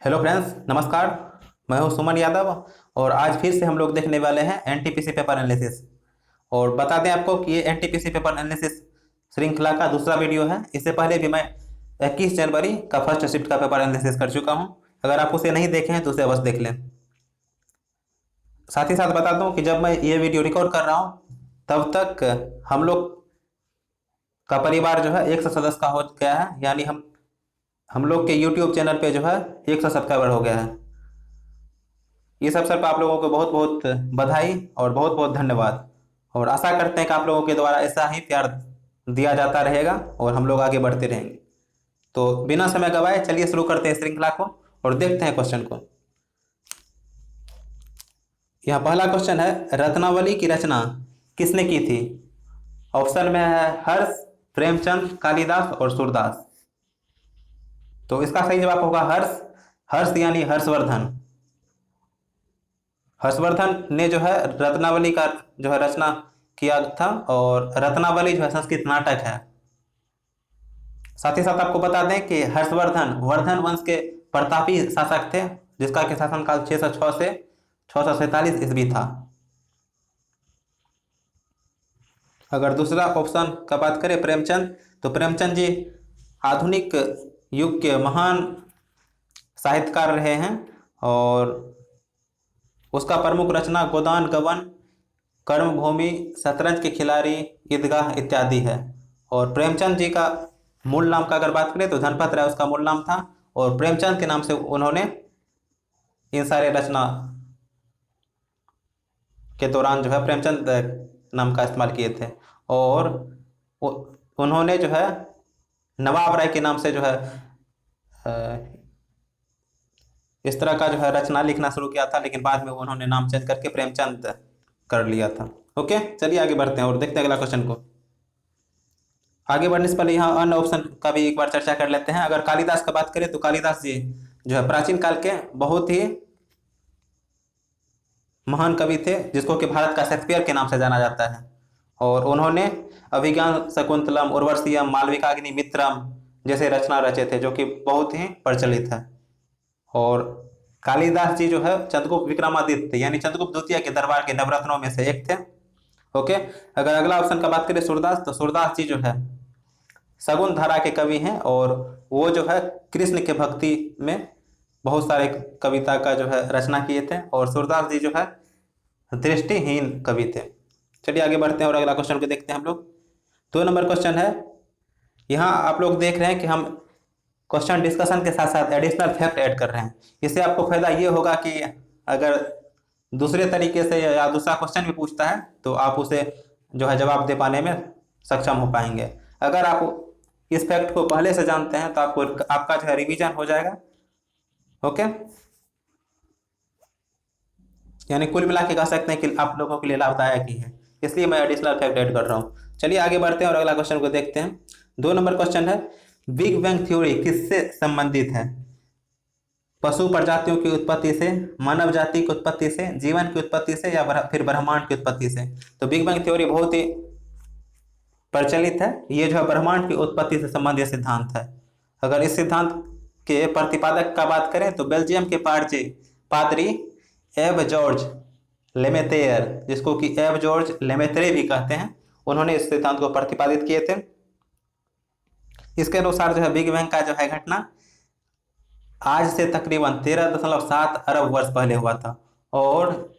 Hello friends, नमस्कार। मैं हूं सुमन यादव और आज फिर से हम लोग देखने वाले हैं एनटीपीसी पेपर एनालिसिस। और बता दें आपको कि ये एनटीपीसी पेपर एनालिसिस श्रृंखला का दूसरा वीडियो है। इससे पहले भी मैं 21 जनवरी का फर्स्ट शिफ्ट का पेपर एनालिसिस कर चुका हूं। अगर आप उसे नहीं देखे हैं तो उसे अवश्य देख लें। साथ ही साथ बता दूं कि जब मैं ये वीडियो रिकॉर्ड कर रहा हूं तब तक हम लोग का परिवार जो है 100 सदस्य का हो गया है, यानी हम लोग के यूट्यूब चैनल पे जो है 100 सब्सक्राइबर हो गया है। इस अवसर पर आप लोगों को बहुत बहुत बधाई और बहुत बहुत धन्यवाद। और आशा करते हैं कि आप लोगों के द्वारा ऐसा ही प्यार दिया जाता रहेगा और हम लोग आगे बढ़ते रहेंगे। तो बिना समय गवाए चलिए शुरू करते हैं श्रृंखला को और देखते हैं क्वेश्चन को। यहाँ पहला क्वेश्चन है, रत्नावली की रचना किसने की थी? ऑप्शन में है हर्ष, प्रेमचंद, कालिदास और सूरदास। तो इसका सही जवाब होगा हर्ष। हर्ष यानी हर्षवर्धन। हर्षवर्धन ने जो है रत्नावली का जो है रचना किया था, और रत्नावली जो है संस्कृत नाटक है। साथ ही साथ आपको बता दें कि हर्षवर्धन वर्धन वंश के प्रतापी शासक थे, जिसका कि शासनकाल 606 से 647 ईस्वी था। अगर दूसरा ऑप्शन का बात करें प्रेमचंद, तो प्रेमचंद जी आधुनिक युग के महान साहित्यकार रहे हैं और उसका प्रमुख रचना गोदान गबन, कर्मभूमि, शतरंज के खिलाड़ी, ईदगाह इत्यादि है। और प्रेमचंद जी का मूल नाम का अगर बात करें तो धनपत राय उसका मूल नाम था, और प्रेमचंद के नाम से उन्होंने इन सारे रचना के दौरान जो है प्रेमचंद नाम का इस्तेमाल किए थे। और उन्होंने जो है नवाब राय के नाम से जो है इस तरह का जो है रचना लिखना शुरू किया था, लेकिन बाद में उन्होंने नाम चेंज करके प्रेमचंद कर लिया था। ओके, चलिए आगे बढ़ते हैं और देखते हैं अगला क्वेश्चन को। आगे बढ़ने से पहले यहाँ अन्य ऑप्शन का भी एक बार चर्चा कर लेते हैं। अगर कालिदास का बात करें तो कालिदास जी जो है प्राचीन काल के बहुत ही महान कवि थे, जिसको कि भारत का शेक्सपियर के नाम से जाना जाता है। और उन्होंने अभिज्ञान शाकुंतलम, उर्वशीयम, मालविकाग्नि मित्रम जैसे रचना रचे थे, जो कि बहुत ही प्रचलित है। और कालिदास जी जो है चंद्रगुप्त विक्रमादित्य यानी चंद्रगुप्त द्वितीय के दरबार के नवरत्नों में से एक थे। ओके, अगर अगला ऑप्शन का बात करें सूरदास, तो सूरदास जी जो है सगुन धारा के कवि हैं, और वो जो है कृष्ण के भक्ति में बहुत सारे कविता का जो है रचना किए थे। और सूरदास जी जो है दृष्टिहीन कवि थे। चलिए आगे बढ़ते हैं और अगला क्वेश्चन को देखते हैं हम लोग। 2 नंबर क्वेश्चन है। यहाँ आप लोग देख रहे हैं कि हम क्वेश्चन डिस्कशन के साथ साथ एडिशनल फैक्ट ऐड कर रहे हैं। इससे आपको फायदा ये होगा कि अगर दूसरे तरीके से या दूसरा क्वेश्चन भी पूछता है तो आप उसे जो है जवाब दे पाने में सक्षम हो पाएंगे। अगर आप इस फैक्ट को पहले से जानते हैं तो आपका जो है रिवीजन हो जाएगा। ओके, यानी कुल मिला के कह सकते हैं कि आप लोगों के लिए लाभदायक ही है, इसलिए मैं एडिशनल फैक्ट ऐड कर रहा हूँ। चलिए आगे बढ़ते हैं और अगला क्वेश्चन को देखते हैं। 2 नंबर क्वेश्चन है, बिग बैंग थ्योरी किससे संबंधित है? पशु प्रजातियों की उत्पत्ति से, मानव जाति की उत्पत्ति से, जीवन की उत्पत्ति से, या फिर ब्रह्मांड की उत्पत्ति से? तो बिग बैंग थ्योरी बहुत ही प्रचलित है। ये जो है ब्रह्मांड की उत्पत्ति से संबंधित सिद्धांत है। अगर इस सिद्धांत के प्रतिपादक का बात करें तो बेल्जियम के पादरी एब जॉर्ज लेमेतेयर, जिसको कि एब जॉर्ज लेमेत्रे भी कहते हैं, उन्होंने इस सिद्धांत को प्रतिपादित किए थे। इसके अनुसार जो है बिग बैंग का जो है घटना आज से तकरीबन 13.7 अरब वर्ष पहले हुआ था, और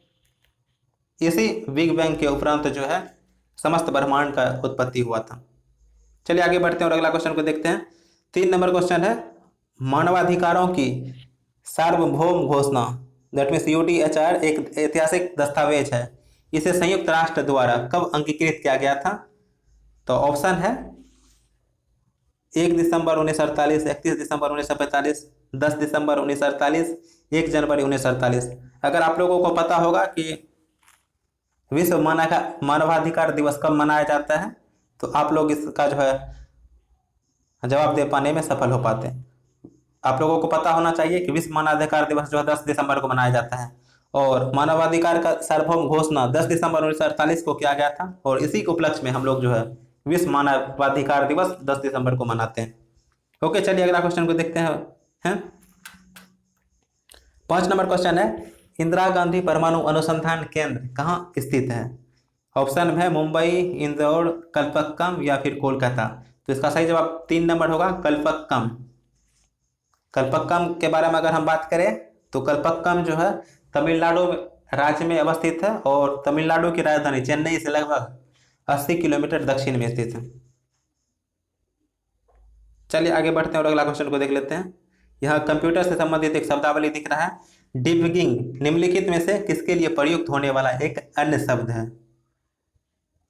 इसी बिग बैंग के उपरांत जो है समस्त ब्रह्मांड का उत्पत्ति हुआ था। चलिए आगे बढ़ते हैं और अगला क्वेश्चन को देखते हैं। 3 नंबर क्वेश्चन है, मानवाधिकारों की सार्वभौम घोषणा दैट मीन्स यूडीएचआर एक ऐतिहासिक दस्तावेज है। इसे संयुक्त राष्ट्र द्वारा कब अंगीकृत किया गया था? तो ऑप्शन है 1 दिसंबर 1948, 31 दिसंबर 1945, 10 दिसंबर 1948, 1 जनवरी 1948। अगर आप लोगों को पता होगा कि विश्व मानवाधिकार दिवस कब मनाया जाता है तो आप लोग इसका जो है जवाब दे पाने में सफल हो पाते हैं। आप लोगों को पता होना चाहिए कि विश्व मानवाधिकार दिवस जो है 10 दिसंबर को मनाया जाता है, और मानवाधिकार का सार्वभौम घोषणा 10 दिसंबर 1948 को किया गया था, और इसी के उपलक्ष्य में हम लोग जो है विश्व मानवाधिकार दिवस 10 दिसंबर को मनाते हैं। ओके, चलिए अगला क्वेश्चन को देखते हैं। 5 नंबर क्वेश्चन है, इंदिरा गांधी परमाणु अनुसंधान केंद्र कहाँ स्थित है? ऑप्शन है मुंबई, इंदौर, कलपक्कम या फिर कोलकाता। तो इसका सही जवाब 3 नंबर होगा, कलपक्कम। कलपक्कम के बारे में अगर हम बात करें तो कलपक्कम जो है तमिलनाडु राज्य में अवस्थित है और तमिलनाडु की राजधानी चेन्नई से लगभग 80 किलोमीटर दक्षिण में स्थित है। चलिए आगे बढ़ते हैं और अगला क्वेश्चन को देख लेते हैं। यह कंप्यूटर से संबंधित एक शब्दावली दिख रहा है। डिबगिंग निम्नलिखित में से किसके लिए प्रयुक्त होने वाला एक अन्य शब्द है?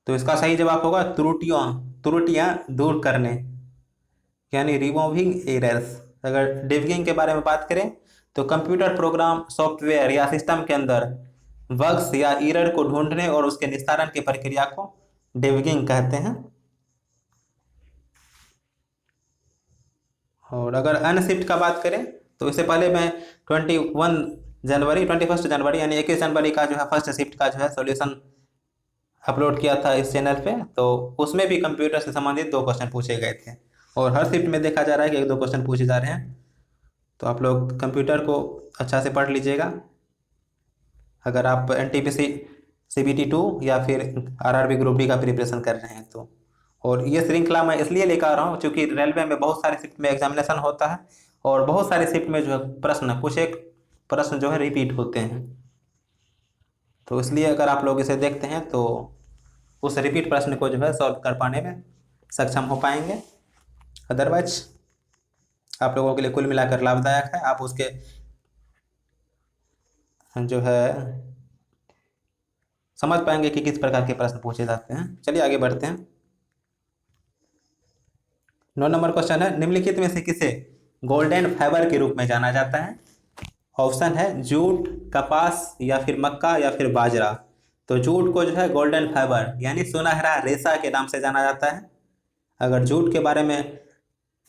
तो इसका सही जवाब होगा त्रुटियां दूर करने, यानी रिमूविंग एरर्स। अगर डिबगिंग के बारे में बात करें तो कंप्यूटर प्रोग्राम, सॉफ्टवेयर या सिस्टम के अंदर बग्स या एरर को ढूंढने और उसके निस्तारण की प्रक्रिया को डिबगिंग कहते हैं। और अगर अनशिफ्ट का बात करें तो इससे पहले मैं 21 जनवरी यानी 21 जनवरी का जो है फर्स्ट शिफ्ट का जो है सॉल्यूशन अपलोड किया था इस चैनल पे। तो उसमें भी कंप्यूटर से संबंधित 2 क्वेश्चन पूछे गए थे और हर शिफ्ट में देखा जा रहा है कि 1-2 क्वेश्चन पूछे जा रहे हैं। तो आप लोग कंप्यूटर को अच्छा से पढ़ लीजिएगा अगर आप NTPC CBT 2 या फिर RRB ग्रुप डी का प्रिपरेशन कर रहे हैं तो। और ये श्रृंखला मैं इसलिए लेकर आ रहा हूँ क्योंकि रेलवे में बहुत सारे शिफ्ट में एग्जामिनेशन होता है और बहुत सारे शिफ्ट में जो है प्रश्न कुछ एक प्रश्न जो है रिपीट होते हैं। तो इसलिए अगर आप लोग इसे देखते हैं तो उस रिपीट प्रश्न को जो है सॉल्व कर पाने में सक्षम हो पाएंगे। अदरवाइज आप लोगों के लिए कुल मिलाकर लाभदायक है, आप उसके जो है समझ पाएंगे कि किस प्रकार के प्रश्न पूछे जाते हैं। चलिए आगे बढ़ते हैं। 9 नंबर क्वेश्चन है, निम्नलिखित में से किसे गोल्डन फाइबर के रूप में जाना जाता है? ऑप्शन है जूट, कपास या फिर मक्का या फिर बाजरा। तो जूट को जो है गोल्डन फाइबर यानी सुनहरा रेशा के नाम से जाना जाता है। अगर जूट के बारे में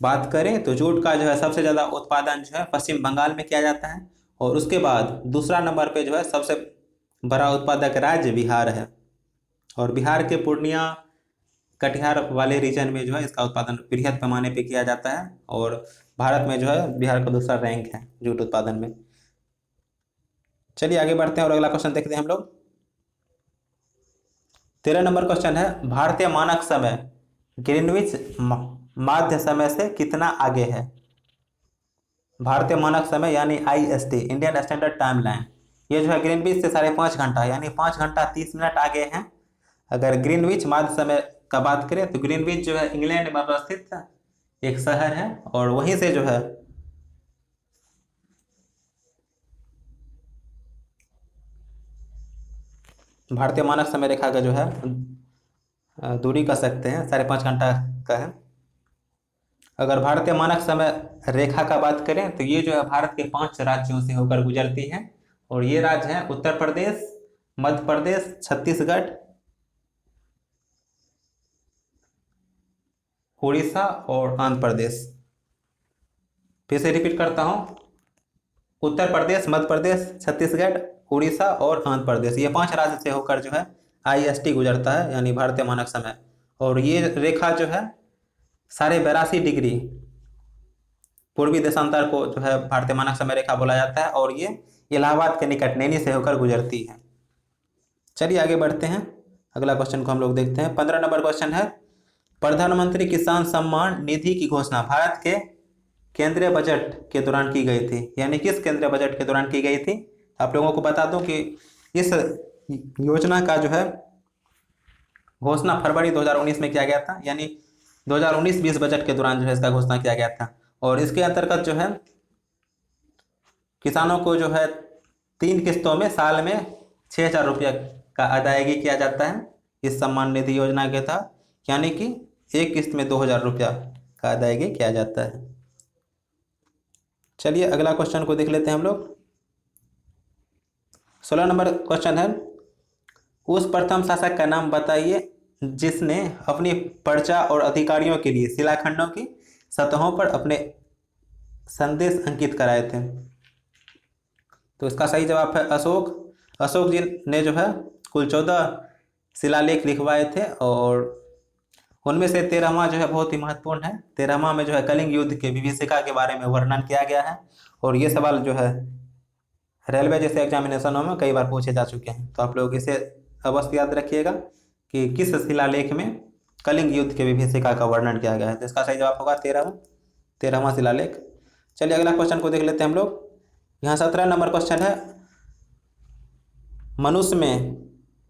बात करें तो जूट का जो है सबसे ज़्यादा उत्पादन जो है पश्चिम बंगाल में किया जाता है और उसके बाद दूसरा नंबर पे जो है सबसे बड़ा उत्पादक राज्य बिहार है और बिहार के पूर्णिया, कटिहार वाले रीजन में जो है इसका उत्पादन बृहद पैमाने पे किया जाता है और भारत में जो है बिहार का दूसरा रैंक है जूट उत्पादन में। चलिए आगे बढ़ते हैं और अगला क्वेश्चन देखते हैं हम लोग। 13 नंबर क्वेश्चन है, भारतीय मानक समय ग्रीनविच माध्य समय से कितना आगे है? भारतीय मानक समय यानी IST Indian standard time line, ये जो है ग्रीनविच से 5.5 घंटा यानी 5 घंटा 30 मिनट आगे है। अगर ग्रीनविच माध्य समय का बात करें तो ग्रीनविच जो है इंग्लैंड में अवस्थित एक शहर है और वहीं से जो है भारतीय मानक समय रेखा का जो है दूरी कर सकते हैं, 5.5 घंटा का है। अगर भारतीय मानक समय रेखा का बात करें तो ये जो है भारत के 5 राज्यों से होकर गुजरती है और ये राज्य हैं उत्तर प्रदेश, मध्य प्रदेश, छत्तीसगढ़, उड़ीसा और आंध्र प्रदेश। फिर से रिपीट करता हूँ, उत्तर प्रदेश, मध्य प्रदेश, छत्तीसगढ़, उड़ीसा और आंध्र प्रदेश, ये 5 राज्य से होकर जो है IST गुजरता है यानी भारतीय मानक समय। और ये रेखा जो है 82.5 डिग्री पूर्वी देशांतर को जो है भारतीय मानक समय रेखा बोला जाता है और ये इलाहाबाद के निकट नैनी से होकर गुजरती है। चलिए आगे बढ़ते हैं, अगला क्वेश्चन को हम लोग देखते हैं। 15 नंबर क्वेश्चन है, प्रधानमंत्री किसान सम्मान निधि की घोषणा भारत के केंद्रीय बजट के दौरान की गई थी, यानी किस केंद्रीय बजट के दौरान की गई थी? आप लोगों को बता दूं कि इस योजना का जो है घोषणा फरवरी 2019 में किया गया था, यानी 2019-20 बजट के दौरान जो है इसका घोषणा किया गया था। और इसके अंतर्गत जो है किसानों को जो है 3 किस्तों में साल में 6,000 रुपये का अदायगी किया जाता है इस सम्मान निधि योजना के तहत, यानी कि एक किस्त में 2,000 रुपया का अदायगी किया जाता है। चलिए अगला क्वेश्चन को देख लेते हैं हम लोग। 16 नंबर क्वेश्चन है, उस प्रथम शासक का नाम बताइए जिसने अपनी प्रजा और अधिकारियों के लिए शिलाखंडों की सतहों पर अपने संदेश अंकित कराए थे। तो इसका सही जवाब है अशोक। अशोक जी ने जो है कुल 14 शिलालेख लिखवाए थे और उनमें से 13वां जो है बहुत ही महत्वपूर्ण है। 13वां में जो है कलिंग युद्ध के विभीषिका के बारे में वर्णन किया गया है और ये सवाल जो है रेलवे जैसे एग्जामिनेशनों में कई बार पूछे जा चुके हैं, तो आप लोग इसे अवश्य याद रखिएगा कि किस शिलालेख में कलिंग युद्ध के विभीषिका का वर्णन किया गया है। तो इसका सही जवाब होगा 13वां शिलालेख। चलिए अगला क्वेश्चन को देख लेते हैं हम लोग। यहाँ 17 नंबर क्वेश्चन है, मनुष्य में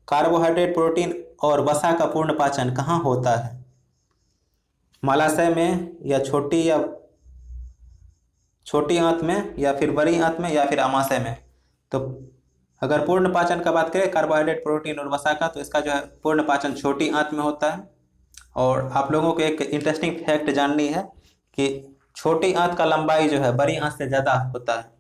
कार्बोहाइड्रेट, प्रोटीन और वसा का पूर्ण पाचन कहाँ होता है? मलाशय में, या छोटी आंत में, या फिर बड़ी आंत में, या फिर अमाशय में? तो अगर पूर्ण पाचन का बात करें कार्बोहाइड्रेट, प्रोटीन और वसा का, तो इसका जो है पूर्ण पाचन छोटी आंत में होता है। और आप लोगों को एक इंटरेस्टिंग फैक्ट जाननी है कि छोटी आंत का लंबाई जो है बड़ी आंत से ज़्यादा होता है।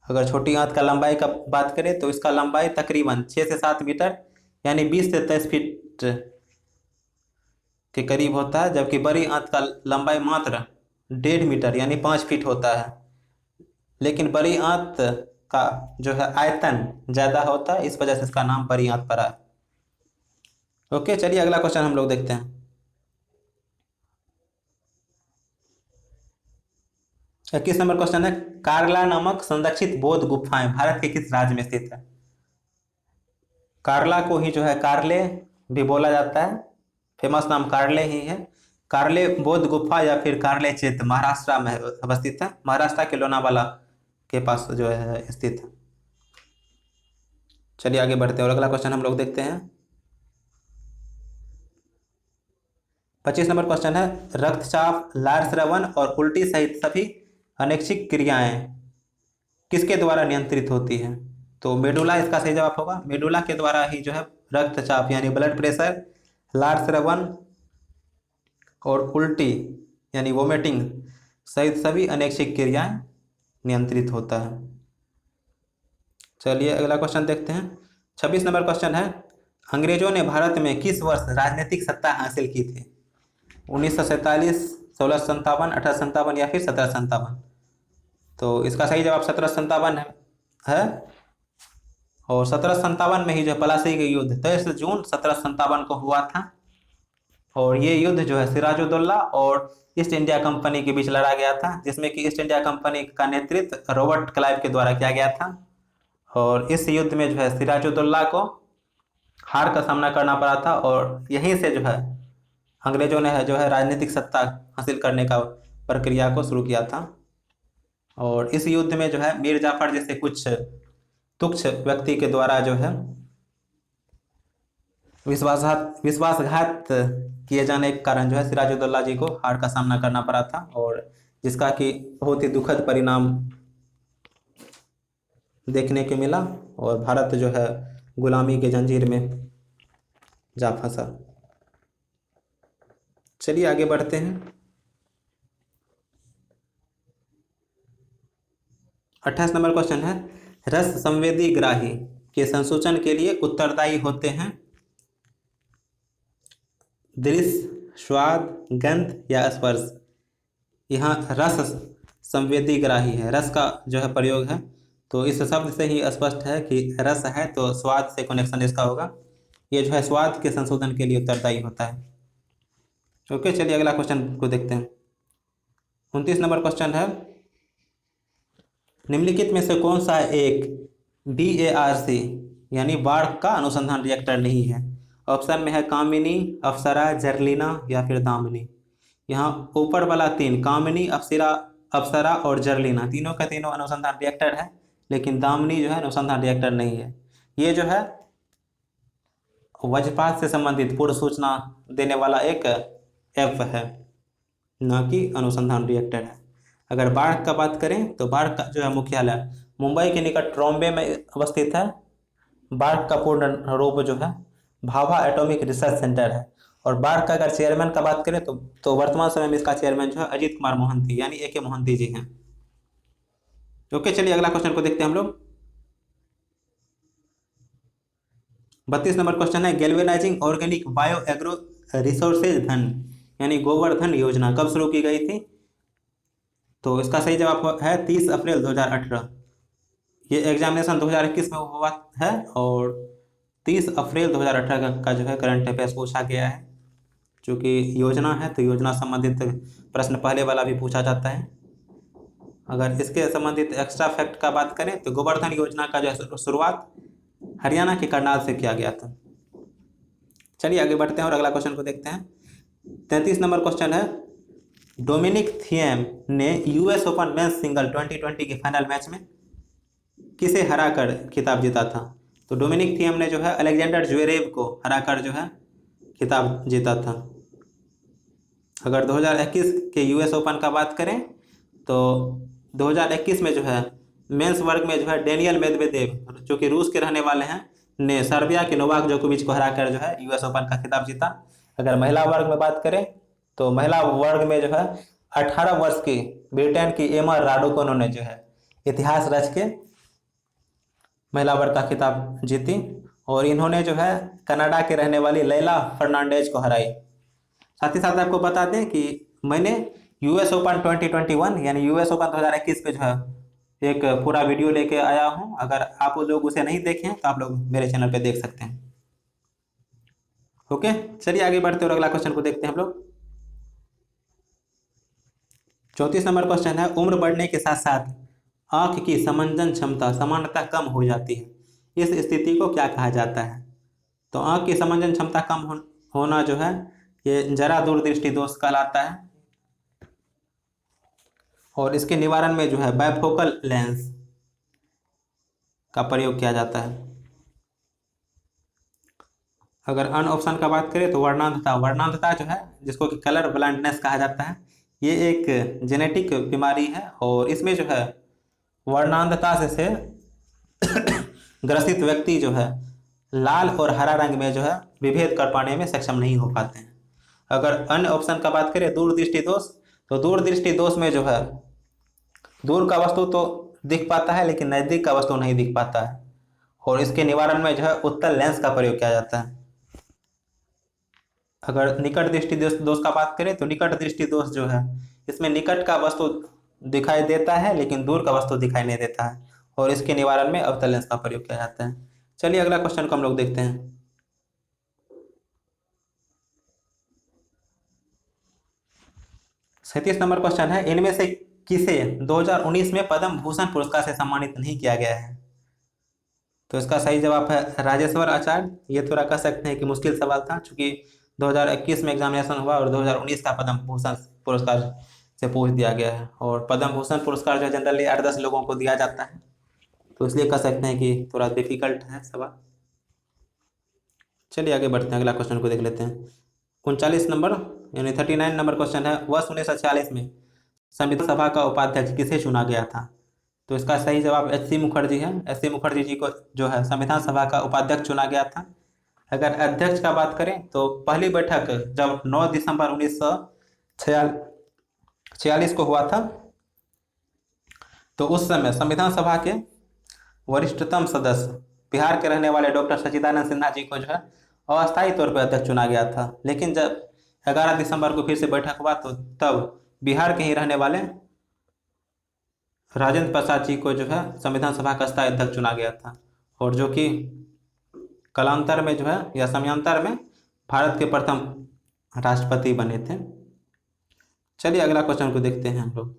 अगर छोटी आंत का लंबाई का बात करें तो इसका लंबाई तकरीबन 6 से 7 मीटर यानी 20 से 23 फीट के करीब होता है, जबकि बड़ी आंत का लंबाई मात्र 1.5 मीटर यानी 5 फीट होता है। लेकिन बड़ी आंत का जो है आयतन ज़्यादा होता है, इस वजह से इसका नाम बड़ी आंत पड़ा है। ओके, चलिए अगला क्वेश्चन हम लोग देखते हैं। 21 नंबर क्वेश्चन है, कार्ला नामक संरक्षित बौद्ध गुफाएं भारत के किस राज्य में स्थित है? कार्ला को ही जो है कार्ले भी बोला जाता है, फेमस नाम कार्ले ही है। कार्ले बौद्ध गुफा या फिर कार्ले क्षेत्र महाराष्ट्र में अवस्थित है, महाराष्ट्र के लोनावाला के पास जो है स्थित है। चलिए आगे बढ़ते हैं और अगला क्वेश्चन हम लोग देखते हैं। 25 नंबर क्वेश्चन है, रक्तचाप, लार स्रावन और उल्टी सहित सभी अनैच्छिक क्रियाएं किसके द्वारा नियंत्रित होती हैं? तो मेडुला इसका सही जवाब होगा। मेडुला के द्वारा ही जो है रक्तचाप यानी ब्लड प्रेशर, लार स्रावन और उल्टी यानी वोमिटिंग सहित सभी अनैच्छिक क्रियाएं नियंत्रित होता है। चलिए अगला क्वेश्चन देखते हैं। 26 नंबर क्वेश्चन है, अंग्रेजों ने भारत में किस वर्ष राजनीतिक सत्ता हासिल की थी? 1947, 1657, 1857 या फिर 1757? तो इसका सही जवाब 1757 है। और 1757 में ही जो प्लासी का युद्ध 23 जून 1757 को हुआ था। और ये युद्ध जो है सिराजुद्दौला और ईस्ट इंडिया कंपनी के बीच लड़ा गया था, जिसमें कि ईस्ट इंडिया कंपनी का नेतृत्व रॉबर्ट क्लाइव के द्वारा किया गया था। और इस युद्ध में जो है सिराजुद्दौला को हार का सामना करना पड़ा था, और यहीं से जो है अंग्रेजों ने जो है राजनीतिक सत्ता हासिल करने का प्रक्रिया को शुरू किया था। और इस युद्ध में जो है मीर जाफर जैसे कुछ तुच्छ व्यक्ति के द्वारा जो है विश्वासघात किए जाने के कारण जो है सिराजुद्दौला जी को हार का सामना करना पड़ा था, और जिसका कि बहुत ही दुखद परिणाम देखने को मिला और भारत जो है गुलामी के जंजीर में जा फंसा। चलिए आगे बढ़ते हैं। 28 नंबर क्वेश्चन है, रस संवेदी ग्राही के संसूचन के लिए उत्तरदायी होते हैं दृश्य, स्वाद, गंध या स्पर्श? यहाँ रस संवेदी ग्राही है, रस का जो है प्रयोग है, तो इस शब्द से ही स्पष्ट है कि रस है तो स्वाद से कनेक्शन इसका होगा। ये जो है स्वाद के संशोधन के लिए उत्तरदायी होता है। ओके, चलिए अगला क्वेश्चन को देखते हैं। 29 नंबर क्वेश्चन है, निम्नलिखित में से कौन सा एक BARC यानी बाढ़ का अनुसंधान रिएक्टर नहीं है? ऑप्शन में है कामिनी, अप्सरा, जर्लिना या फिर दामिनी। यहाँ ऊपर वाला 3 कामिनी, अप्सरा और जर्लिना तीनों का तीनों अनुसंधान रिएक्टर है, लेकिन दामिनी जो है अनुसंधान रिएक्टर नहीं है। ये जो है वज्रपात से संबंधित पूर्व सूचना देने वाला एक ऐप है, न कि अनुसंधान रिएक्टर है। अगर बाढ़ का बात करें तो बाढ़ का जो है मुख्यालय मुंबई के निकट ट्रॉम्बे में अवस्थित है। बाढ़ का पूर्ण रूप जो है भाभा एटॉमिक रिसर्च सेंटर है। और बाढ़ का अगर चेयरमैन का बात करें तो वर्तमान समय में इसका चेयरमैन जो है अजीत कुमार मोहंती यानी AK मोहंती जी हैं। ओके, चलिए अगला क्वेश्चन को देखते हैं हम लोग। 32 नंबर क्वेश्चन है, galvanising organic bio agro resources धन यानी गोवर्धन योजना कब शुरू की गई थी? तो इसका सही जवाब है 30 अप्रैल 2018। ये एग्जामिनेशन 2021 में हुआ है और 30 अप्रैल 2018 का जो है करंट अफेयर्स पूछा गया है। चूँकि योजना है तो योजना संबंधित प्रश्न पहले वाला भी पूछा जाता है। अगर इसके संबंधित एक्स्ट्रा फैक्ट का बात करें तो गोवर्धन योजना का जो है शुरुआत हरियाणा के करनाल से किया गया था। चलिए आगे बढ़ते हैं और अगला क्वेश्चन को देखते हैं। 33 नंबर क्वेश्चन है, डोमिनिक थिएम ने यूएस ओपन मेंस सिंगल 2020 के फाइनल मैच में किसे हराकर खिताब जीता था? तो डोमिनिक थिएम ने जो है अलेक्जेंडर ज्वेरेव को हराकर जो है खिताब जीता था। अगर 2021 के यूएस ओपन का बात करें तो 2021 में जो है मेंस वर्ग में जो है डेनियल मेदवेदेव जो कि रूस के रहने वाले हैं ने सर्बिया के नोवाक जोकोविच को हराकर जो है यूएस ओपन का खिताब जीता। अगर महिला वर्ग में बात करें तो महिला वर्ग में जो है 18 वर्ष की ब्रिटेन की एमा राडुकोन ने जो है इतिहास रच के महिला वर्ग का खिताब जीती और इन्होंने जो है कनाडा के रहने वाली लैला फर्नांडेज को हराई। साथ ही साथ आपको बता दें कि मैंने यूएस ओपन 2021 यानी यूएस ओपन 2021 पे जो है एक पूरा वीडियो लेके आया हूं। अगर आप लोग उसे नहीं देखें तो आप लोग मेरे चैनल पे देख सकते हैं। ओके, चलिए आगे बढ़ते और अगला क्वेश्चन को देखते हैं हम लोग। 34 नंबर क्वेश्चन है, उम्र बढ़ने के साथ साथ आंख की समंजन क्षमता सामान्यतः कम हो जाती है, इस स्थिति को क्या कहा जाता है? तो आंख की समंजन क्षमता कम होना जो है ये जरा दूरदृष्टि दोष कहलाता है और इसके निवारण में जो है बाइफोकल लेंस का प्रयोग किया जाता है। अगर अन्य ऑप्शन का बात करें तो वर्णांधता जो है जिसको कि कलर ब्लाइंडनेस कहा जाता है, ये एक जेनेटिक बीमारी है और इसमें जो है वर्णांधता से ग्रसित व्यक्ति जो है लाल और हरा रंग में जो है विभेद कर पाने में सक्षम नहीं हो पाते हैं। अगर अन्य ऑप्शन का बात करें दूरदृष्टि दोष, तो दूरदृष्टि दोष में जो है दूर का वस्तु तो दिख पाता है लेकिन नज़दीक का वस्तु नहीं दिख पाता है और इसके निवारण में जो है उत्तल लेंस का प्रयोग किया जाता है। अगर निकट दृष्टि दोष का बात करें तो निकट दृष्टि दोष जो है इसमें निकट का वस्तु दिखाई देता है लेकिन दूर का वस्तु दिखाई नहीं देता है और इसके निवारण में अवतल लेंस का प्रयोग किया जाता है। चलिए अगला क्वेश्चन को हम लोग देखते हैं। 37 नंबर क्वेश्चन है, इनमें से किसे 2019 में पद्म भूषण पुरस्कार से सम्मानित नहीं किया गया है? तो इसका सही जवाब है राजेश्वर आचार्य। ये थोड़ा कह सकते हैं कि मुश्किल सवाल था क्योंकि 2021 में एग्जामिनेशन हुआ और 2019 का पद्म भूषण पुरस्कार से पूछ दिया गया है और पद्म भूषण पुरस्कार जो जनरली 8-10 लोगों को दिया जाता है, तो इसलिए कह सकते हैं कि थोड़ा डिफिकल्ट है सवाल। चलिए आगे बढ़ते हैं, अगला क्वेश्चन को देख लेते हैं। 39 नंबर यानी 39 नंबर क्वेश्चन है, वर्ष 1946 में संविधान सभा का उपाध्यक्ष किसे चुना गया था? तो इसका सही जवाब एच.सी. मुखर्जी है। एच.सी. मुखर्जी जी को जो है संविधान सभा का उपाध्यक्ष चुना गया था। अगर अध्यक्ष का बात करें तो पहली बैठक जब 9 दिसंबर 1946 को हुआ था तो उस समय संविधान सभा के वरिष्ठतम सदस्य बिहार के रहने वाले डॉक्टर सच्चिदानंद सिन्हा जी को जो है अस्थायी तौर पर अध्यक्ष चुना गया था। लेकिन जब 11 दिसंबर को फिर से बैठक हुआ तो तब बिहार के ही रहने वाले राजेंद्र प्रसाद जी को जो है संविधान सभा का स्थायी अध्यक्ष चुना गया था और जो कि कालांतर में जो है या समयांतर में भारत के प्रथम राष्ट्रपति बने थे। चलिए अगला क्वेश्चन को देखते हैं हम लोग।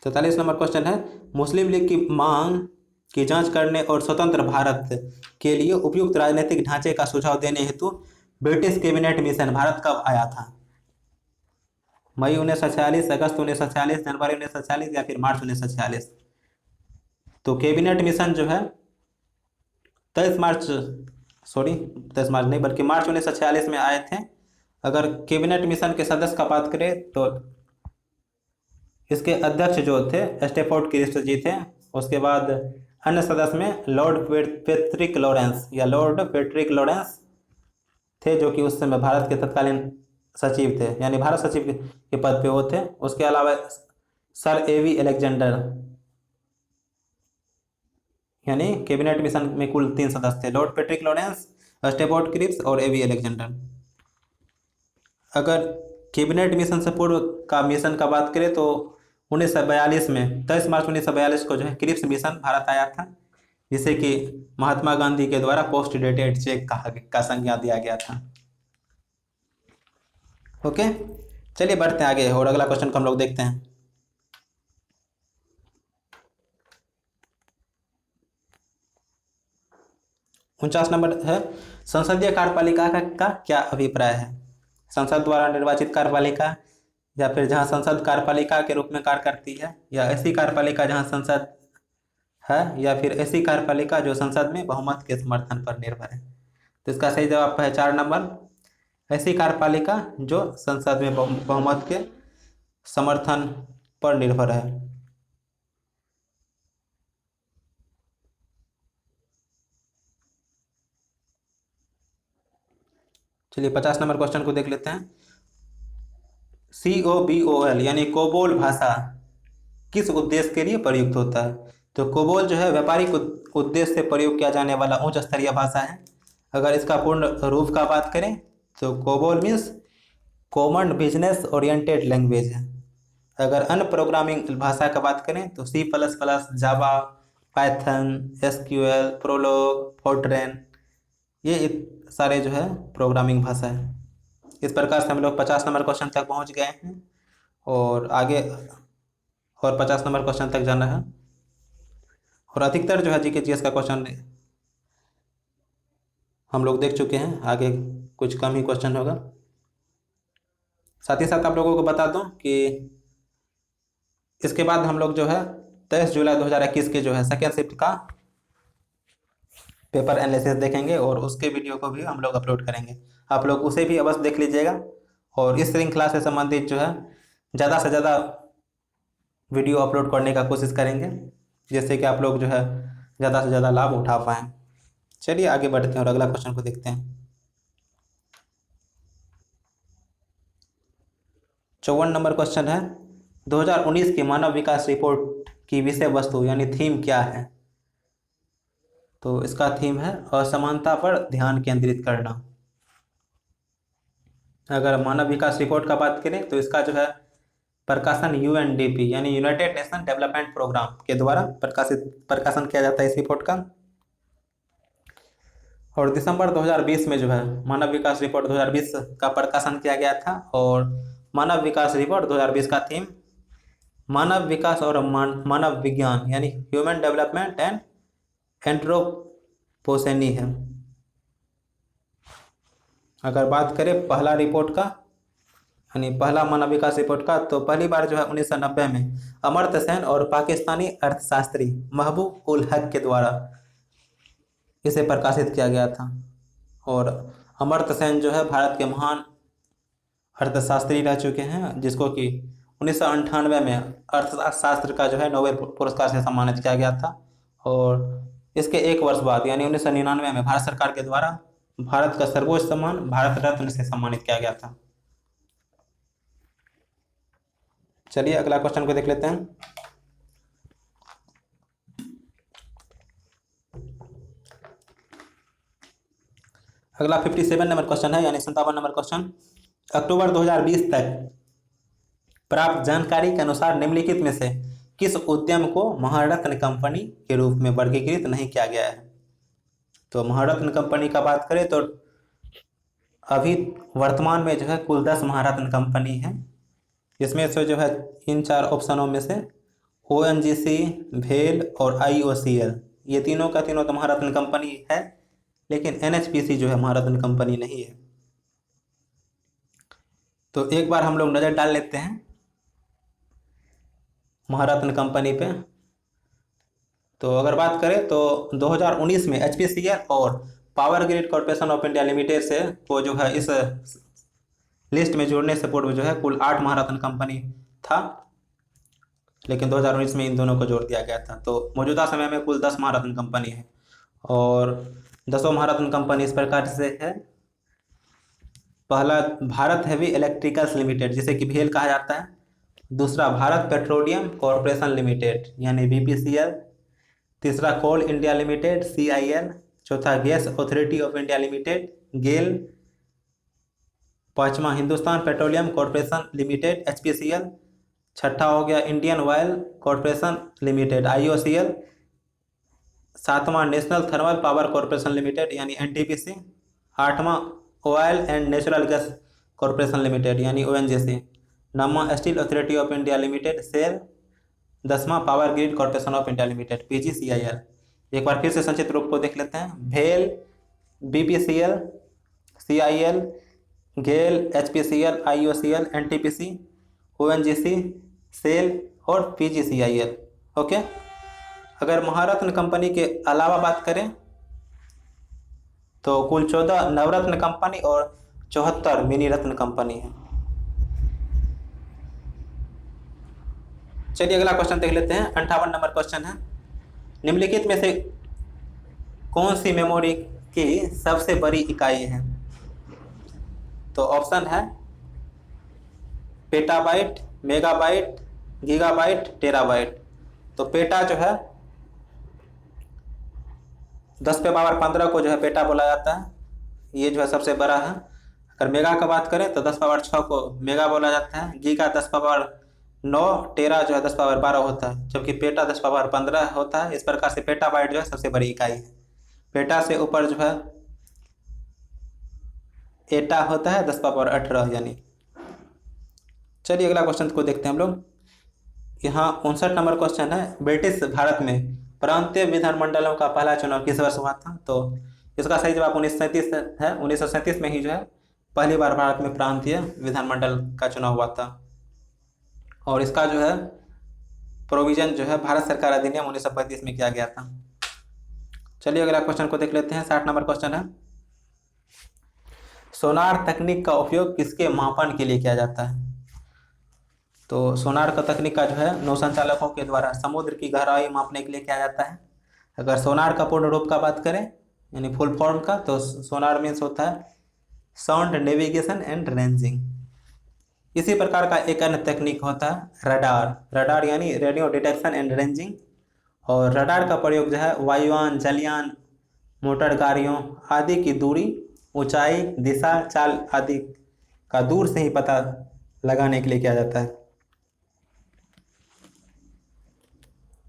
तो 43 नंबर क्वेश्चन है, मुस्लिम लीग की मांग की जांच करने और स्वतंत्र भारत के लिए उपयुक्त राजनीतिक ढांचे का सुझाव देने हेतु ब्रिटिश कैबिनेट मिशन भारत कब आया था? मई 1946, अगस्त 1946, जनवरी 1946 या फिर मार्च 1946? तो कैबिनेट मिशन जो है 23 मार्च नहीं बल्कि मार्च 1946 में आए थे। अगर कैबिनेट मिशन के सदस्य का बात करें तो इसके अध्यक्ष जो थे स्टेफोर्ड क्रिप्स जी थे। उसके बाद अन्य सदस्य में लॉर्ड पैट्रिक लॉरेंस थे जो कि उस समय भारत के तत्कालीन सचिव थे यानी भारत सचिव के पद पे वो थे। उसके अलावा सर एवी अलेक्जेंडर यानी कैबिनेट मिशन में कुल 3 सदस्य थे, Lord Patrick Lawrence, Stafford Cripps और एवी अलेक्जेंडर। अगर कैबिनेट मिशन से पूर्व का मिशन का बात करें तो 1942 में 23 मार्च 1942 को जो है क्रिप्स मिशन भारत आया था। जिसे कि महात्मा गांधी के द्वारा पोस्ट डेटेड चेक का संज्ञा दिया गया था। ओके, चलिए बढ़ते हैं आगे और अगला क्वेश्चन को हम लोग देखते हैं। उनचास नंबर है, संसदीय कार्यपालिका का क्या अभिप्राय है? संसद द्वारा निर्वाचित कार्यपालिका, या फिर जहां संसद कार्यपालिका के रूप में कार्य करती है, या ऐसी कार्यपालिका जहां संसद है, या फिर ऐसी कार्यपालिका जो संसद में बहुमत के समर्थन पर निर्भर है। तो इसका सही जवाब है 4 नंबर, ऐसी कार्यपालिका जो संसद में बहुमत के समर्थन पर निर्भर है। चलिए 50 नंबर क्वेश्चन को देख लेते हैं। COBOL यानी कोबोल भाषा किस उद्देश्य के लिए प्रयुक्त होता है? तो कोबोल जो है व्यापारिक उद्देश्य से प्रयोग किया जाने वाला उच्च स्तरीय भाषा है। अगर इसका पूर्ण रूप का बात करें तो COBOL means common business oriented language है। अगर अन्य प्रोग्रामिंग भाषा का बात करें तो C++, जावा, पाइथन, SQL, प्रोलॉग, फोर्ट्रेन, ये सारे जो है प्रोग्रामिंग भाषा है। इस प्रकार से हम लोग 50 नंबर क्वेश्चन तक पहुंच गए हैं और आगे और 50 नंबर क्वेश्चन तक जाना है। और अधिकतर जो है जीके जीएस का क्वेश्चन हम लोग देख चुके हैं, आगे कुछ कम ही क्वेश्चन होगा। साथ ही साथ आप लोगों को बता दूं कि इसके बाद हम लोग जो है 23 जुलाई 2021 के जो है सेकेंड शिफ्ट का पेपर एनालिसिस देखेंगे और उसके वीडियो को भी हम लोग अपलोड करेंगे। आप लोग उसे भी अवश्य देख लीजिएगा और इस श्रृंखला से संबंधित जो है ज़्यादा से ज़्यादा वीडियो अपलोड करने का कोशिश करेंगे, जिससे कि आप लोग जो है ज़्यादा से ज़्यादा लाभ उठा पाएँ। चलिए आगे बढ़ते हैं और अगला क्वेश्चन को देखते हैं। 54 नंबर क्वेश्चन है, 2019 की मानव विकास रिपोर्ट की विषय वस्तु यानी थीम क्या है? तो इसका थीम है असमानता पर ध्यान केंद्रित करना। अगर मानव विकास रिपोर्ट का बात करें तो इसका जो है प्रकाशन UNDP यानी यूनाइटेड नेशन डेवलपमेंट प्रोग्राम के द्वारा प्रकाशन किया जाता है इस रिपोर्ट का। और दिसंबर 2020 में जो है मानव विकास रिपोर्ट 2020 का प्रकाशन किया गया था और मानव विकास रिपोर्ट 2020 का थीम मानव विकास और मानव विज्ञान यानी ह्यूमन डेवलपमेंट एंड एंथ्रोपोसेनी है। अगर बात करें पहला रिपोर्ट का यानी पहला मानव विकास रिपोर्ट का, तो पहली बार जो है 1990 में अमर्त्य सेन और पाकिस्तानी अर्थशास्त्री महबूब उल हक के द्वारा इसे प्रकाशित किया गया था। और अमर्त्य सेन जो है भारत के महान अर्थशास्त्री रह चुके हैं, जिसको कि 1998 में अर्थशास्त्र का जो है नोबेल पुरस्कार से सम्मानित किया गया था। और इसके एक वर्ष बाद यानी 1999 में भारत सरकार के द्वारा भारत का सर्वोच्च सम्मान भारत रत्न से सम्मानित किया गया था। चलिए अगला क्वेश्चन को देख लेते हैं। अगला 57 नंबर क्वेश्चन है यानी 57 नंबर क्वेश्चन, अक्टूबर 2020 तक प्राप्त जानकारी के अनुसार निम्नलिखित में से किस उद्यम को महारत्न कंपनी के रूप में वर्गीकृत नहीं किया गया है? तो महारत्न कंपनी का बात करें तो अभी वर्तमान में जो है कुल 10 महारत्न कंपनी है। इसमें से जो है इन 4 ऑप्शनों में से ONGC, भेल और IOCL ये तीनों का तीनों तो महारत्न कंपनी है, लेकिन NHPC जो है महारत्न कंपनी नहीं है। तो एक बार हम लोग नज़र डाल लेते हैं महारत्न कंपनी पे। तो अगर बात करें तो 2019 में HPCL और power grid corporation of India limited से वो जो है इस लिस्ट में जोड़ने से पूर्व जो है कुल 8 महारत्न कंपनी था, लेकिन 2019 में इन दोनों को जोड़ दिया गया था। तो मौजूदा समय में कुल 10 महारत्न कंपनी है और 10 महारत्न कंपनी इस प्रकार से है। पहला भारत हेवी इलेक्ट्रिकल्स लिमिटेड जिसे कि भेल कहा जाता है, दूसरा भारत पेट्रोलियम कॉरपोरेशन लिमिटेड यानी BPCL, तीसरा कोल इंडिया लिमिटेड CIL, चौथा gas authority of India limited GAIL, पांचवा Hindustan petroleum corporation limited HPCL, छठा हो गया Indian oil corporation limited IOCL, 7वां national thermal power corporation limited यानी एनटीपीसी। 8वां oil and natural gas corporation limited यानी ओएनजीसी। 9वां steel authority of India limited SAIL. 10वां power grid corporation of India limited PGCIL. एक बार फिर से संक्षिप्त रूप को देख लेते हैं। भेल, BPCL, CIL, GAIL, HPCL, IOCL, NTPC, ONGC, SAIL और पीजीसीआईएल। ओके। अगर महारत्न कंपनी के अलावा बात करें तो कुल 14 नवरत्न कंपनी और 74 मिनी रत्न कंपनी है। चलिए अगला क्वेश्चन देख लेते हैं। 58 नंबर क्वेश्चन है, निम्नलिखित में से कौन सी मेमोरी की सबसे बड़ी इकाई है? तो ऑप्शन है पेटाबाइट, मेगाबाइट, गीगाबाइट, टेराबाइट। तो पेटा जो है 10 पे पावर 15 को जो है पेटा बोला जाता है, ये जो है सबसे बड़ा है। अगर मेगा का बात करें तो 10 पावर 6 को मेगा बोला जाता है। गीगा 10 पावर 9, टेरा जो है 10 पावर 12 होता है, जबकि पेटा 10 पावर 15 होता है। इस प्रकार से पेटाबाइट जो है सबसे बड़ी इकाई है। पेटा से ऊपर जो है एटा होता है 10 पावर 18 यानी। चलिए अगला क्वेश्चन को देखते हैं हम लोग। यहाँ 59 नंबर क्वेश्चन है, ब्रिटिश भारत में प्रांतीय विधानमंडलों का पहला चुनाव किस वर्ष हुआ था? तो इसका सही जवाब 1937 है। 1937 में ही जो है पहली बार भारत में प्रांतीय विधानमंडल का चुनाव हुआ था, और इसका जो है प्रोविजन जो है भारत सरकार अधिनियम 1935 में किया गया था। चलिए अगला क्वेश्चन को देख लेते हैं। 60 नंबर क्वेश्चन है, सोनार तकनीक का उपयोग किसके मापन के लिए किया जाता है? तो सोनार का तकनीक का जो है नौ संचालकों के द्वारा समुद्र की गहराई मापने के लिए किया जाता है। अगर सोनार का पूर्ण रूप का बात करें यानी फुल फॉर्म का, तो सोनार मीन्स होता है साउंड नेविगेशन एंड रेंजिंग। इसी प्रकार का एक अन्य तकनीक होता है रडार। रडार यानी रेडियो डिटेक्शन एंड रेंजिंग। और रडार का प्रयोग जो है वायुयान, जलयान, मोटर गाड़ियों आदि की दूरी, ऊंचाई, दिशा, चाल आदि का दूर से ही पता लगाने के लिए किया जाता है।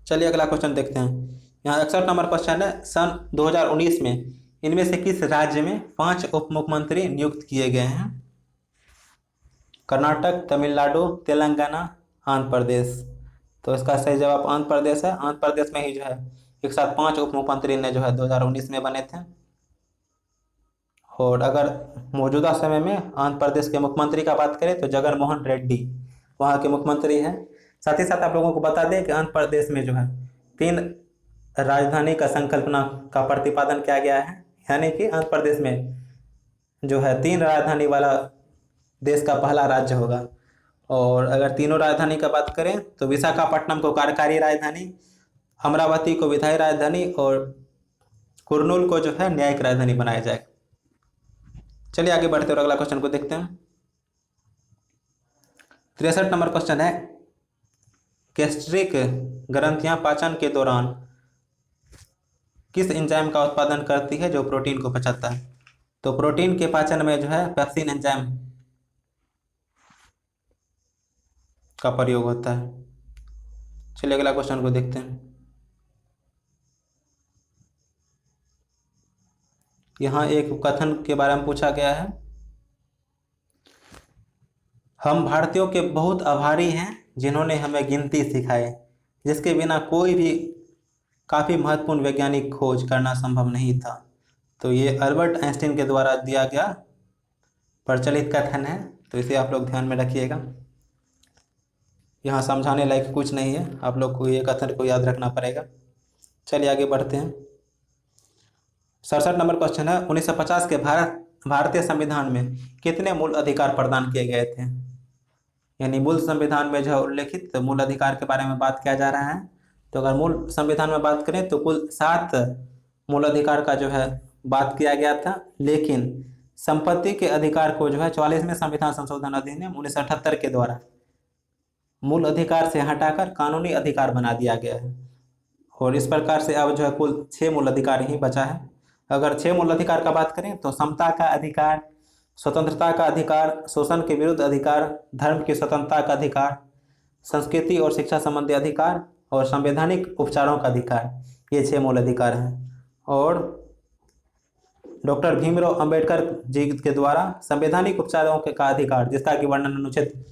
चलिए अगला क्वेश्चन देखते हैं। यहाँ 61 नंबर क्वेश्चन है, सन 2019 में इनमें से किस राज्य में 5 उप मुख्यमंत्री नियुक्त किए गए हैं? कर्नाटक, तमिलनाडु, तेलंगाना, आंध्र प्रदेश। तो इसका सही जवाब आंध्र प्रदेश है। आंध्र प्रदेश में ही जो है एक साथ 5 उप मुख्यमंत्री ने जो है 2019 में बने थे। और अगर मौजूदा समय में आंध्र प्रदेश के मुख्यमंत्री का बात करें तो जगन मोहन रेड्डी वहाँ के मुख्यमंत्री हैं। साथ ही साथ आप लोगों को बता दें कि आंध्र प्रदेश में जो है 3 राजधानी का संकल्पना का प्रतिपादन किया गया है, यानी कि आंध्र प्रदेश में जो है 3 राजधानी वाला देश का पहला राज्य होगा। और अगर तीनों राजधानी का बात करें तो विशाखापट्टनम को कार्यकारी राजधानी, अमरावती को विधायी राजधानी और कुर्नूल को जो है न्यायिक राजधानी बनाया जाएगा। चलिए आगे बढ़ते और अगला क्वेश्चन को देखते हैं। 63 नंबर क्वेश्चन है, गैस्ट्रिक ग्रंथियां पाचन के दौरान किस एंजाइम का उत्पादन करती है जो प्रोटीन को पचाता है? तो प्रोटीन के पाचन में जो है पेप्सिन एंजाइम का प्रयोग होता है। चलिए अगला क्वेश्चन को देखते हैं। यहाँ एक कथन के बारे में पूछा गया है, हम भारतीयों के बहुत आभारी हैं जिन्होंने हमें गिनती सिखाई, जिसके बिना कोई भी काफ़ी महत्वपूर्ण वैज्ञानिक खोज करना संभव नहीं था। तो ये अल्बर्ट आइंस्टीन के द्वारा दिया गया प्रचलित कथन है, तो इसे आप लोग ध्यान में रखिएगा। यहाँ समझाने लायक कुछ नहीं है, आप लोग को ये कथन को याद रखना पड़ेगा। चलिए आगे बढ़ते हैं। 67 नंबर क्वेश्चन है, 1950 के भारतीय संविधान में कितने मूल अधिकार प्रदान किए गए थे? यानी मूल संविधान में जो है उल्लेखित मूल अधिकार के बारे में बात किया जा रहा है। तो अगर मूल संविधान में बात करें तो कुल 7 मूल अधिकार का जो है बात किया गया था, लेकिन संपत्ति के अधिकार को जो है 44वें संविधान संशोधन अधिनियम 1978 के द्वारा मूल अधिकार से हटाकर कानूनी अधिकार बना दिया गया है। और इस प्रकार से अब जो है कुल 6 मूल अधिकार ही बचा है। अगर 6 मूल अधिकार का बात करें तो समता का अधिकार, स्वतंत्रता का अधिकार, शोषण के विरुद्ध अधिकार, धर्म की स्वतंत्रता का अधिकार, संस्कृति और शिक्षा संबंधी अधिकार और संवैधानिक उपचारों का अधिकार, ये 6 मूल अधिकार हैं। और डॉक्टर भीमराव अंबेडकर जी के द्वारा संवैधानिक उपचारों के का अधिकार, जिसका कि वर्णन अनुच्छेद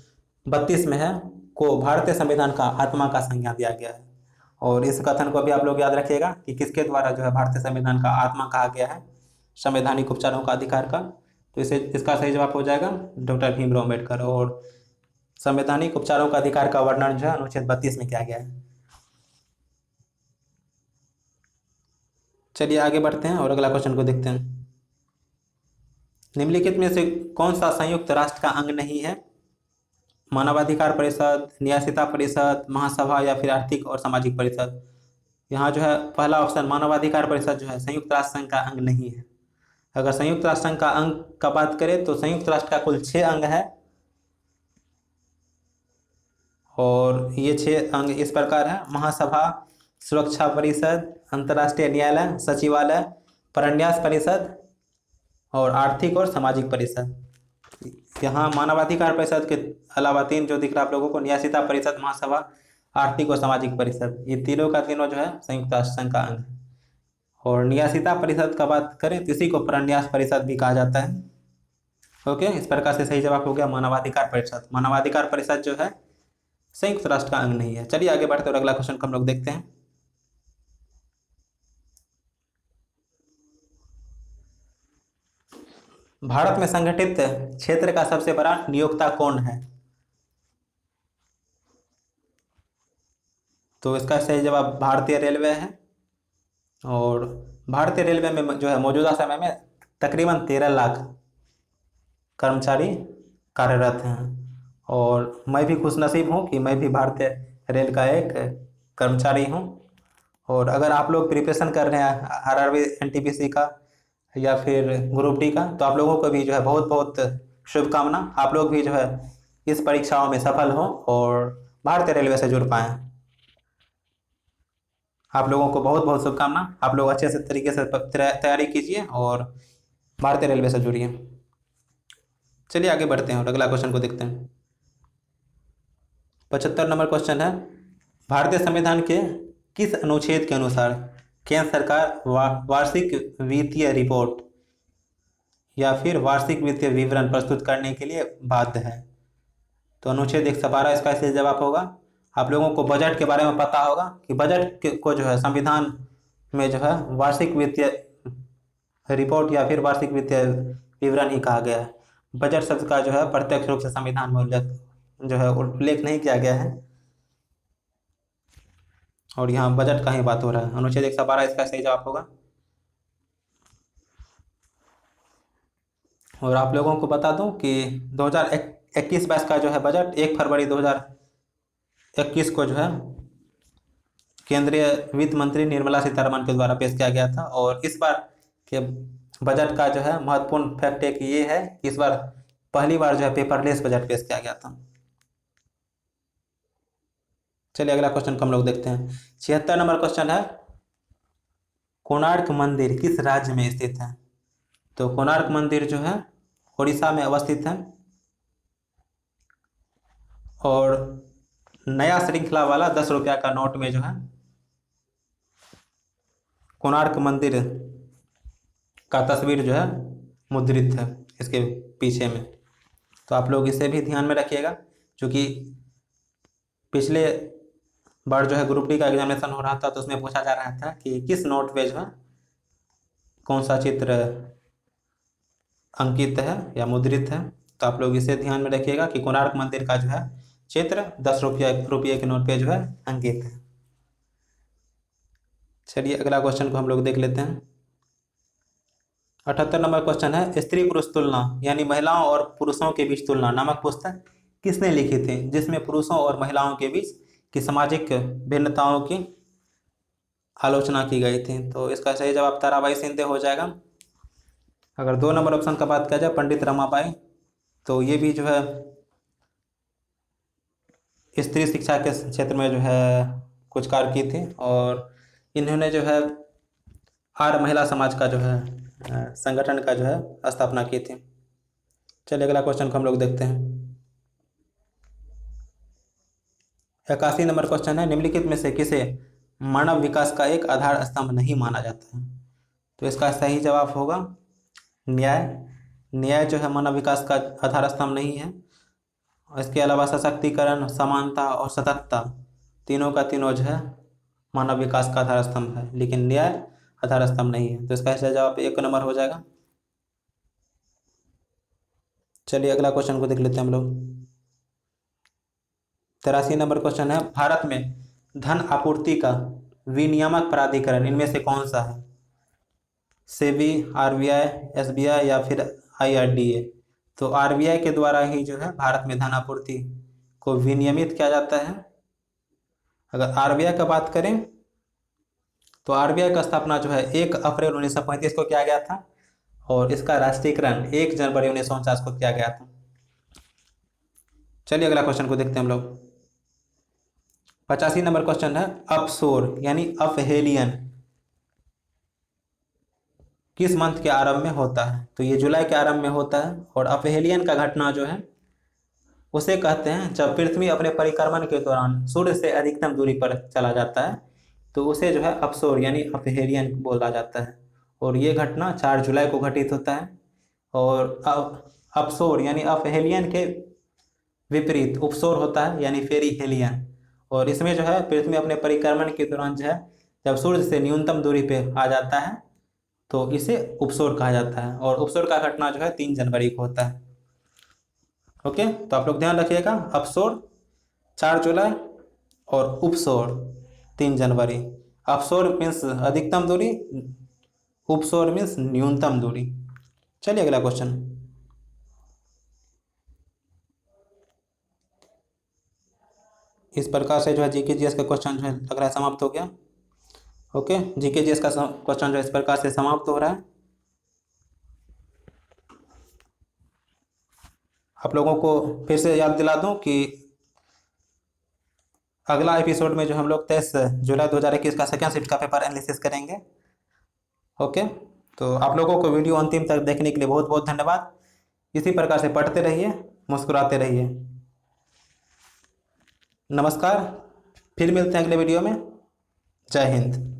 32 में है, को भारतीय संविधान का आत्मा का संज्ञा दिया गया है। और इस कथन को भी आप लोग याद रखिएगा कि किसके द्वारा जो है भारतीय संविधान का आत्मा कहा गया है, संवैधानिक उपचारों का अधिकार का। तो इसे इसका सही जवाब हो जाएगा डॉक्टर भीमराव अम्बेडकर। और संवैधानिक उपचारों का अधिकार का वर्णन जो है अनुच्छेद 32 में किया गया है। चलिए आगे बढ़ते हैं और अगला क्वेश्चन को देखते हैं। निम्नलिखित में से कौन सा संयुक्त राष्ट्र का अंग नहीं है? मानवाधिकार परिषद, न्यायशीलता परिषद, महासभा या फिर आर्थिक और सामाजिक परिषद। यहाँ जो है पहला ऑप्शन मानवाधिकार परिषद जो है संयुक्त राष्ट्र संघ का अंग नहीं है। अगर संयुक्त राष्ट्र संघ का अंग का बात करें तो संयुक्त राष्ट्र का कुल 6 अंग है। और ये 6 अंग इस प्रकार है: महासभा, सुरक्षा परिषद, अंतर्राष्ट्रीय न्यायालय, सचिवालय, परन्यास परिषद और आर्थिक और सामाजिक परिषद। यहाँ मानवाधिकार परिषद के अलावा 3 जो दिख रहा है आप लोगों को, न्यायशीलता परिषद, महासभा, आर्थिक और सामाजिक परिषद, ये तीनों का तीनों जो है संयुक्त राष्ट्र संघ का अंग है। और न्यायशीलता परिषद का बात करें तो इसी को परन्यास परिषद भी कहा जाता है। ओके, इस प्रकार से सही जवाब हो गया मानवाधिकार परिषद। मानवाधिकार परिषद जो है संयुक्त राष्ट्र का अंग नहीं है। चलिए आगे बढ़ते और अगला क्वेश्चन को हम लोग देखते हैं। भारत में संगठित क्षेत्र का सबसे बड़ा नियोक्ता कौन है? तो इसका सही जवाब भारतीय रेलवे है। और भारतीय रेलवे में जो है मौजूदा समय में तकरीबन 13 लाख कर्मचारी कार्यरत हैं। और मैं भी खुशनसीब हूँ कि मैं भी भारतीय रेल का एक कर्मचारी हूँ। और अगर आप लोग प्रिपरेशन कर रहे हैं आरआरबी एनटीपीसी का या फिर ग्रुप डी का, तो आप लोगों को भी जो है बहुत बहुत शुभकामना। आप लोग भी जो है इस परीक्षाओं में सफल हों और भारतीय रेलवे से जुड़ पाएँ। आप लोगों को बहुत बहुत शुभकामना। आप लोग अच्छे से तरीके से तैयारी कीजिए और भारतीय रेलवे से जुड़िए। चलिए आगे बढ़ते हैं और अगला क्वेश्चन को देखते हैं। 75 नंबर क्वेश्चन है, भारतीय संविधान के किस अनुच्छेद के अनुसार केंद्र सरकार वार्षिक वित्तीय रिपोर्ट या फिर वार्षिक वित्तीय विवरण प्रस्तुत करने के लिए बाध्य है? तो अनुच्छेद 112 इसका सही जवाब होगा। आप लोगों को बजट के बारे में पता होगा कि बजट को जो है संविधान में जो है वार्षिक वित्तीय रिपोर्ट या फिर वार्षिक वित्तीय विवरण ही कहा गया है। बजट शब्द का जो है प्रत्यक्ष रूप से संविधान में जो है उल्लेख नहीं किया गया है। और यहाँ बजट का ही बात हो रहा है। अनुच्छेद 112 इसका सही जवाब होगा। और आप लोगों को बता दूं कि 2021-22 का जो है बजट 1 फरवरी 2021 को जो है केंद्रीय वित्त मंत्री निर्मला सीतारमण के द्वारा पेश किया गया था। और इस बार के बजट का जो है महत्वपूर्ण फैक्ट एक ये है कि इस बार पहली बार जो है पेपरलेस बजट पेश किया गया था। चलिए अगला क्वेश्चन को हम लोग देखते हैं। 76 नंबर क्वेश्चन है, कोणार्क मंदिर किस राज्य में स्थित है? तो कोणार्क मंदिर जो है उड़ीसा में अवस्थित है। और नया श्रृंखला वाला 10 रुपया का नोट में जो है कोणार्क मंदिर का तस्वीर जो है मुद्रित है इसके पीछे में। तो आप लोग इसे भी ध्यान में रखिएगा, क्योंकि पिछले बार जो है ग्रुप डी का एग्जामिनेशन हो रहा था तो उसमें पूछा जा रहा था कि किस नोट पे जो है कौन सा चित्र अंकित है या मुद्रित है। तो आप लोग इसे ध्यान में रखिएगा कि कोणार्क मंदिर का जो है चित्र 10 रुपये के नोट पे जो है अंकित है। चलिए अगला क्वेश्चन को हम लोग देख लेते हैं। 78 नंबर क्वेश्चन है, स्त्री पुरुष तुलना यानी महिलाओं और पुरुषों के बीच तुलना नामक पुस्तक किसने लिखी थी, जिसमें पुरुषों और महिलाओं के बीच की सामाजिक भिन्नताओं की आलोचना की गई थी? तो इसका सही जवाब ताराबाई शिंदे हो जाएगा। अगर 2 नंबर ऑप्शन का बात किया जाए पंडित रमाबाई, तो ये भी जो है स्त्री शिक्षा के क्षेत्र में जो है कुछ कार्य की थी। और इन्होंने जो है आर्य महिला समाज का जो है संगठन का जो है स्थापना की थी। चलिए अगला क्वेश्चन को हम लोग देखते हैं। 81 नंबर क्वेश्चन है, निम्नलिखित में से किसे मानव विकास का एक आधार स्तंभ नहीं माना जाता है। तो इसका सही जवाब होगा न्याय। न्याय जो है मानव विकास का आधार स्तंभ नहीं है। और इसके अलावा सशक्तिकरण, समानता और सततता, तीनों का तीनों जो है मानव विकास का आधार स्तंभ है, लेकिन न्याय आधार स्तंभ नहीं है। तो इसका सही जवाब 1 नंबर हो जाएगा। चलिए अगला क्वेश्चन को देख लेते हैं हम लोग। 83 नंबर क्वेश्चन है, भारत में धन आपूर्ति का विनियामक प्राधिकरण इनमें से कौन सा है? सेबी, आरबीआई, एसबीआई या फिर आईआरडीए। तो आरबीआई के द्वारा ही जो है भारत में धन आपूर्ति को विनियमित किया जाता है। अगर आरबीआई का बात करें तो आरबीआई का स्थापना जो है 1 अप्रैल 1935 को किया गया था और इसका राष्ट्रीयकरण 1 जनवरी 1949 को किया गया था। चलिए अगला क्वेश्चन को देखते हैं हम लोग। 85 नंबर क्वेश्चन है, अपशोर यानी अपहेलियन किस मंथ के आरंभ में होता है? तो ये जुलाई के आरंभ में होता है। और अपहेलियन का घटना जो है उसे कहते हैं जब पृथ्वी अपने परिक्रमण के दौरान सूर्य से अधिकतम दूरी पर चला जाता है, तो उसे जो है अपसोर यानी अपहेलियन बोला जाता है। और ये घटना 4 जुलाई को घटित होता है। और अपसोर यानी अपहेलियन के विपरीत उपसोर होता है यानी फेरीहेलियन। और इसमें जो है पृथ्वी अपने परिक्रमण के दौरान जो है जब सूर्य से न्यूनतम दूरी पे आ जाता है तो इसे उपसोर कहा जाता है। और उपसोर का घटना जो है 3 जनवरी को होता है। ओके, तो आप लोग ध्यान रखिएगा, अपसोर 4 जुलाई और उपसोर 3 जनवरी। अपसोर मीन्स अधिकतम दूरी, उपसोर मीन्स न्यूनतम दूरी। चलिए अगला क्वेश्चन। इस प्रकार से जो है जीके जीएस का क्वेश्चन जो है लग रहा है समाप्त हो गया। ओके, जीके जीएस का क्वेश्चन जो है इस प्रकार से समाप्त हो रहा है। आप लोगों को फिर से याद दिला दूं कि अगला एपिसोड में जो हम लोग 23 जुलाई 2021 का सेकेंड शिफ्ट का पेपर एनालिसिस करेंगे। ओके, तो आप लोगों को वीडियो अंतिम तक देखने के लिए बहुत बहुत धन्यवाद। इसी प्रकार से पढ़ते रहिए, मुस्कुराते रहिए। नमस्कार, फिर मिलते हैं अगले वीडियो में। जय हिंद।